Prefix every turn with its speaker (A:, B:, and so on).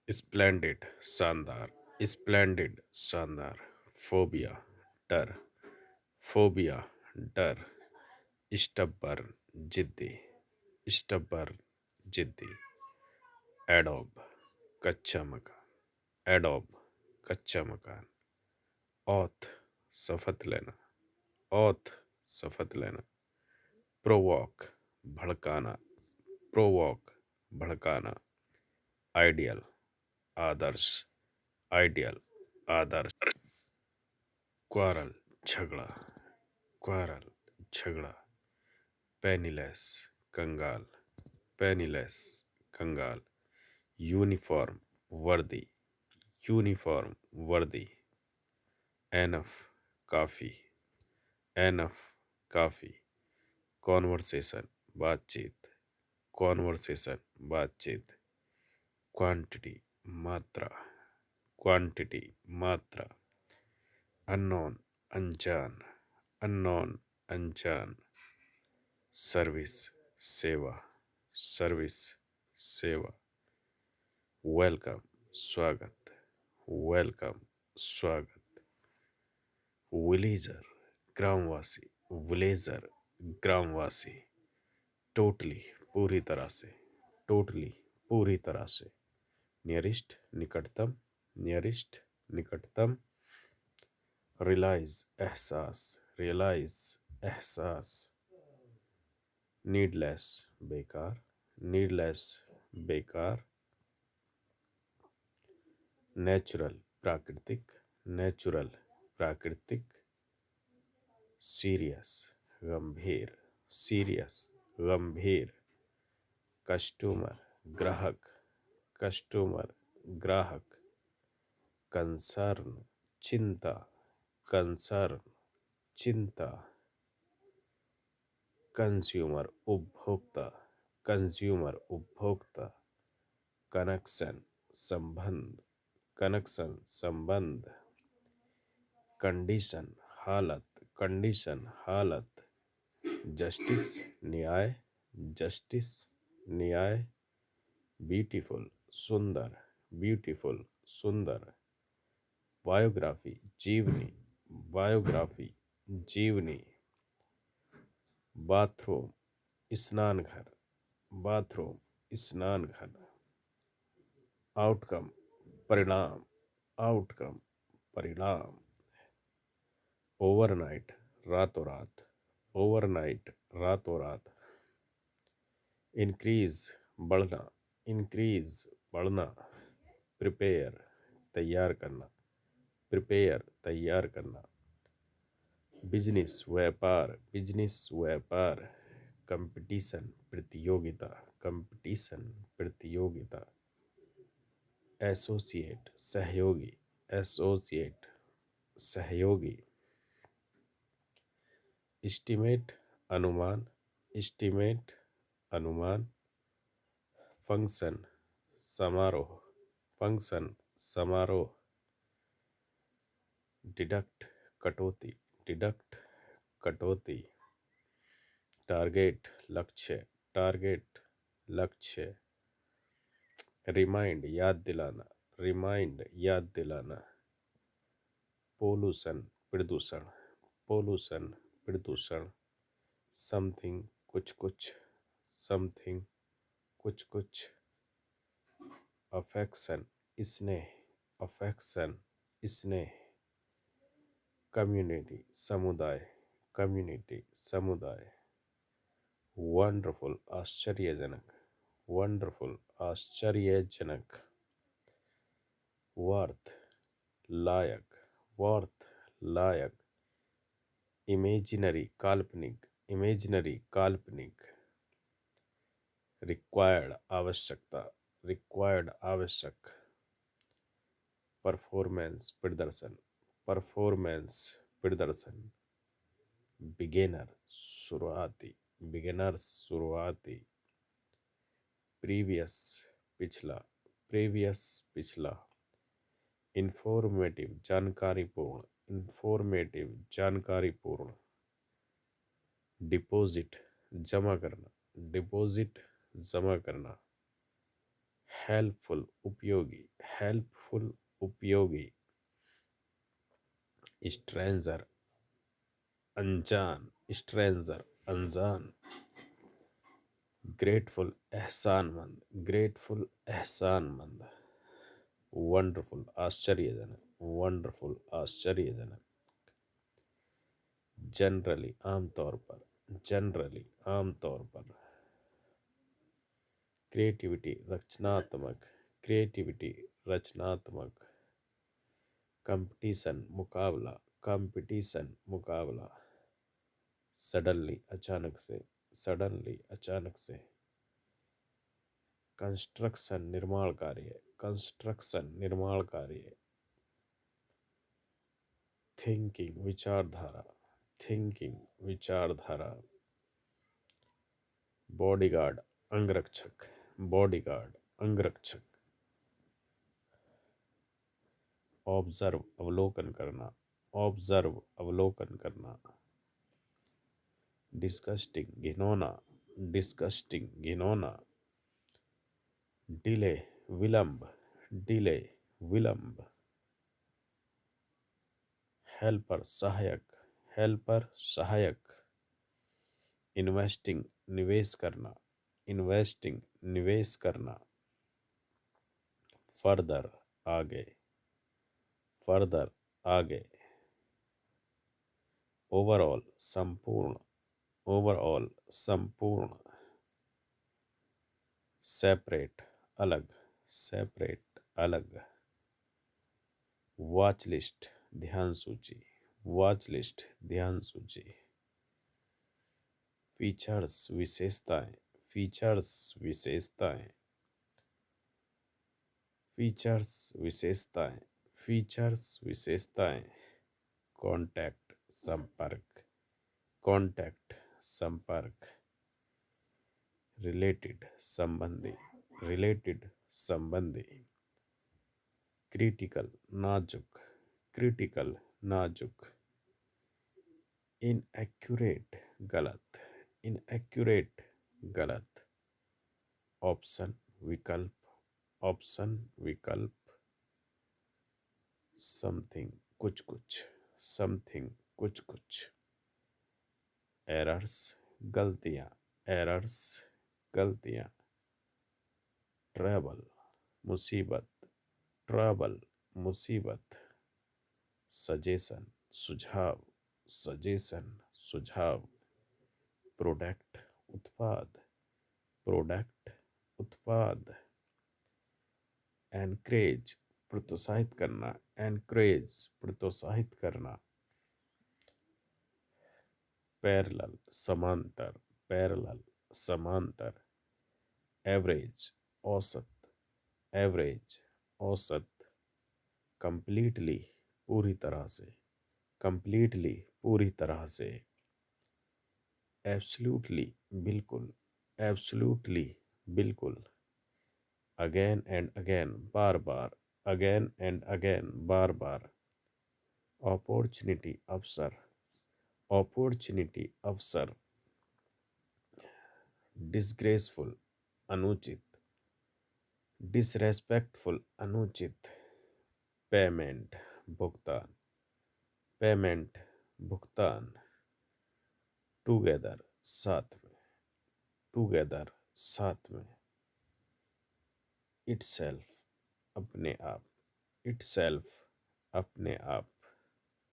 A: Splendid शानदार, splendid शानदार। Phobia डर, फोबिया डर। स्टबर्न जिद्दी, स्टबर्न जिद्दी। एडोब कच्चा मकान, एडोब कच्चा मकान। ऑथ शपथ लेना, ऑथ शपथ लेना। प्रोवॉक भड़काना, प्रोवॉक भड़काना। आइडियल आदर्श, आइडियल आदर्श। क्वारल झगड़ा, क्वारल झगड़ा। पेनीलेस कंगाल, पेनीलेस कंगाल। यूनिफॉर्म वर्दी, यूनिफॉर्म वर्दी। एनफ काफी, एनफ काफी। कॉन्वर्सेशन बातचीत, कॉन्वर्सेशन बातचीत। क्वांटिटी मात्रा, क्वांटिटी मात्रा। अननोन अनजान, अननोन अनजान। सर्विस सेवा, सर्विस सेवा। वेलकम स्वागत, वेलकम स्वागत। विलेजर ग्रामवासी, विलेजर ग्रामवासी। टोटली पूरी तरह से, टोटली पूरी तरह से। नियरेस्ट निकटतम, नियरेस्ट निकटतम। रियलाइज एहसास, रियलाइज एहसास। नीडलेस बेकार, नीडलेस बेकार। नेचुरल प्राकृतिक, नेचुरल प्राकृतिक। सीरियस गंभीर, सीरियस गंभीर। कस्टमर ग्राहक, कस्टमर ग्राहक। कंसर्न चिंता, कंसर्न चिंता। कंज्यूमर उपभोक्ता, कंज्यूमर उपभोक्ता। कनेक्शन संबंध, कनेक्शन संबंध। कंडीशन हालत, कंडीशन हालत। जस्टिस न्याय, जस्टिस न्याय। ब्यूटीफुल सुंदर, ब्यूटीफुल सुंदर। बायोग्राफी जीवनी, बायोग्राफी जीवनी। बाथरूम स्नान घर, बाथरूम स्नान घर। आउटकम परिणाम, आउटकम परिणाम। ओवरनाइट रातों रात, ओवरनाइट रातों रात। इंक्रीज बढ़ना, इंक्रीज बढ़ना। प्रिपेयर तैयार करना, प्रिपेयर तैयार करना। बिजनेस व्यापार, बिजनेस व्यापार। कंपटीशन प्रतियोगिता, कंपटीशन प्रतियोगिता। एसोसिएट सहयोगी, एसोसिएट सहयोगी। एस्टिमेट अनुमान, एस्टिमेट अनुमान। फंक्शन समारोह, फंक्शन समारोह। डिडक्ट कटौती, डिडक्ट कटौती। टारगेट लक्ष्य, टारगेट लक्ष्य। रिमाइंड याद दिलाना, रिमाइंड याद दिलाना। पोल्यूशन प्रदूषण, पोल्यूशन प्रदूषण। समथिंग कुछ कुछ, समथिंग कुछ कुछ। अफेक्शन स्नेह, अफेक्शन स्नेह। कम्युनिटी समुदाय, कम्युनिटी समुदाय। वंडरफुल आश्चर्यजनक, वंडरफुल आश्चर्यजनक। वर्थ लायक, वर्थ लायक। इमेजिनरी काल्पनिक, इमेजिनरी काल्पनिक। रिक्वायर्ड आवश्यकता, रिक्वायर्ड आवश्यक। परफॉर्मेंस प्रदर्शन, परफॉर्मेंस प्रदर्शन। बिगिनर शुरुआती, बिगिनर शुरुआती। प्रीवियस पिछला, प्रीवियस पिछला। इंफॉर्मेटिव जानकारीपूर्ण, इंफॉर्मेटिव जानकारीपूर्ण। डिपॉजिट जमा करना, डिपॉजिट जमा करना। हेल्पफुल उपयोगी, हेल्पफुल उपयोगी। स्ट्रेंजर अनजान, स्ट्रेंजर अनजान। ग्रेटफुल एहसानमंद, ग्रेटफुल एहसानमंद। वंडरफुल आश्चर्यजनक, वंडरफुल आश्चर्यजनक। जनरली आमतौर पर, जनरली आमतौर पर। क्रिएटिविटी रचनात्मक, क्रिएटिविटी रचनात्मक। कंपटीशन मुकाबला, कंपटीशन मुकाबला। सडनली अचानक से, सडनली अचानक से। कंस्ट्रक्शन निर्माण कार्य, कंस्ट्रक्शन निर्माण कार्य। थिंकिंग विचारधारा, थिंकिंग विचारधारा। बॉडीगार्ड अंगरक्षक, बॉडीगार्ड अंगरक्षक। ऑब्जर्व अवलोकन करना, ऑब्जर्व अवलोकन करना। डिस्गस्टिंग घिनौना, डिस्गस्टिंग घिनौना। डिले विलंब, डिले विलंब। हेल्पर सहायक, हेल्पर सहायक। इन्वेस्टिंग निवेश करना, इन्वेस्टिंग निवेश करना। फर्दर आगे, फर्दर आगे। ओवरऑल संपूर्ण, ओवरऑल संपूर्ण। सेपरेट अलग, सेपरेट अलग। वॉच लिस्ट ध्यान सूची, वॉच लिस्ट ध्यान सूची। फीचर्स विशेषताएं, फीचर्स विशेषताएं। फीचर्स विशेषताएं, फीचर्स विशेषताएं। कांटेक्ट संपर्क, कांटेक्ट संपर्क। रिलेटेड संबंधी, रिलेटेड संबंधी। क्रिटिकल नाजुक, क्रिटिकल नाजुक। इनएक्यूरेट गलत, इनएक्यूरेट गलत। ऑप्शन विकल्प, ऑप्शन विकल्प। समथिंग कुछ कुछ, समथिंग कुछ कुछ। एरर्स गलतियां, एरर्स गलतियां। ट्रबल मुसीबत, ट्रबल मुसीबत। सजेशन सुझाव, सजेशन सुझाव। प्रोडक्ट उत्पाद, प्रोडक्ट उत्पाद। एनकरेज प्रोत्साहित करना, एनकरेज प्रोत्साहित करना। पैरेलल समांतर, पैरेलल समांतर। एवरेज औसत, एवरेज औसत। कंप्लीटली पूरी तरह से, कंप्लीटली पूरी तरह से। एब्सोल्युटली बिल्कुल, एब्सोल्युटली बिल्कुल। Again and again bar bar, again and again bar bar. Opportunity अवसर, अपॉर्चुनिटी अवसर। डिसग्रेसफुल अनुचित, डिसरेस्पेक्टफुल अनुचित। पेमेंट भुगतान, पेमेंट भुगतान। टुगेदर साथ में, टुगेदर साथ में। इटसेल्फ अपने आप, इटसेल्फ अपने आप।